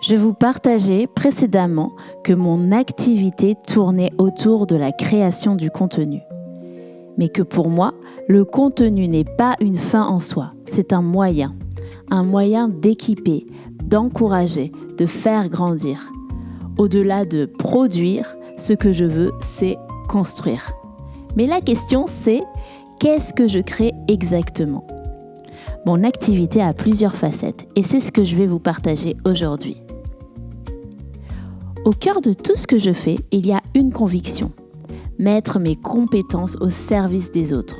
Je vous partageais précédemment que mon activité tournait autour de la création du contenu. Mais que pour moi, le contenu n'est pas une fin en soi, c'est un moyen d'équiper, d'encourager, de faire grandir. Au-delà de produire, ce que je veux, c'est construire. Mais la question, c'est qu'est-ce que je crée exactement ? Mon activité a plusieurs facettes et c'est ce que je vais vous partager aujourd'hui. Au cœur de tout ce que je fais, il y a une conviction. Mettre mes compétences au service des autres.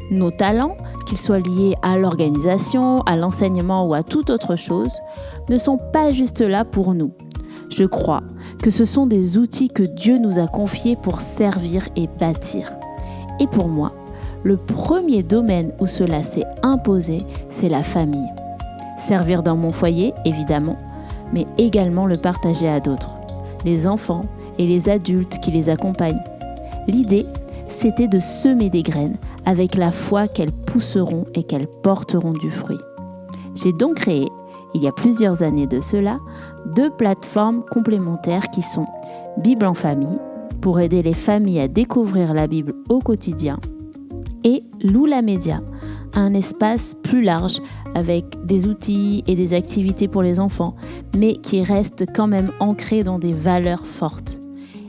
Nos talents, qu'ils soient liés à l'organisation, à l'enseignement ou à toute autre chose, ne sont pas juste là pour nous. Je crois que ce sont des outils que Dieu nous a confiés pour servir et bâtir. Et pour moi, le premier domaine où cela s'est imposé, c'est la famille. Servir dans mon foyer, évidemment, mais également le partager à d'autres. Les enfants et les adultes qui les accompagnent. L'idée, c'était de semer des graines avec la foi qu'elles pousseront et qu'elles porteront du fruit. J'ai donc créé, il y a plusieurs années de cela, 2 plateformes complémentaires qui sont Bible en famille, pour aider les familles à découvrir la Bible au quotidien, et Lula Média, un espace plus large avec des outils et des activités pour les enfants, mais qui reste quand même ancré dans des valeurs fortes.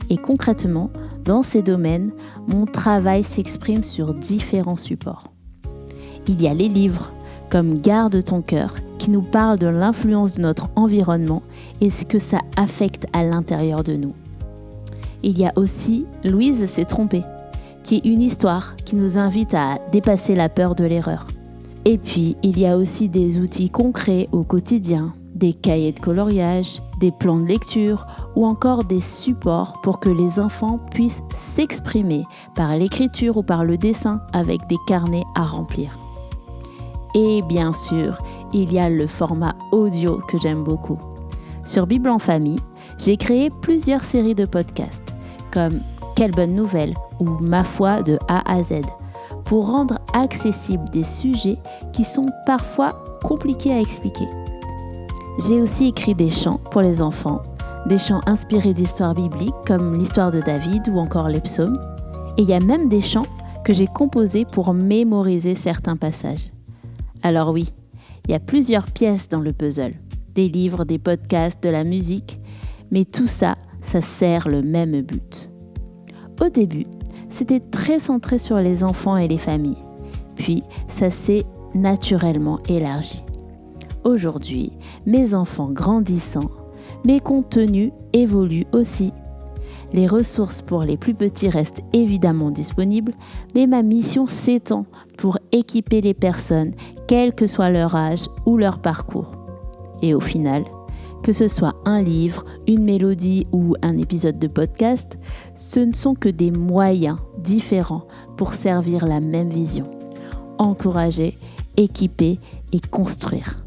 Et concrètement, dans ces domaines, mon travail s'exprime sur différents supports. Il y a les livres, comme Garde ton cœur, qui nous parlent de l'influence de notre environnement et ce que ça affecte à l'intérieur de nous. Il y a aussi Louise s'est trompée, qui est une histoire qui nous invite à dépasser la peur de l'erreur. Et puis, il y a aussi des outils concrets au quotidien, des cahiers de coloriage, des plans de lecture ou encore des supports pour que les enfants puissent s'exprimer par l'écriture ou par le dessin avec des carnets à remplir. Et bien sûr, il y a le format audio que j'aime beaucoup. Sur Bible en famille, j'ai créé plusieurs séries de podcasts, comme Quelle bonne nouvelle ou Ma foi de A à Z, pour rendre accessibles des sujets qui sont parfois compliqués à expliquer. J'ai aussi écrit des chants pour les enfants, des chants inspirés d'histoires bibliques comme l'histoire de David ou encore les psaumes. Et il y a même des chants que j'ai composés pour mémoriser certains passages. Alors oui, il y a plusieurs pièces dans le puzzle, des livres, des podcasts, de la musique, mais tout ça, ça sert le même but. Au début, c'était très centré sur les enfants et les familles. Puis, ça s'est naturellement élargi. Aujourd'hui, mes enfants grandissant, mes contenus évoluent aussi. Les ressources pour les plus petits restent évidemment disponibles, mais ma mission s'étend pour équiper les personnes, quel que soit leur âge ou leur parcours. Et au final, que ce soit un livre, une mélodie ou un épisode de podcast, ce ne sont que des moyens différents pour servir la même vision. Encourager, équiper et construire.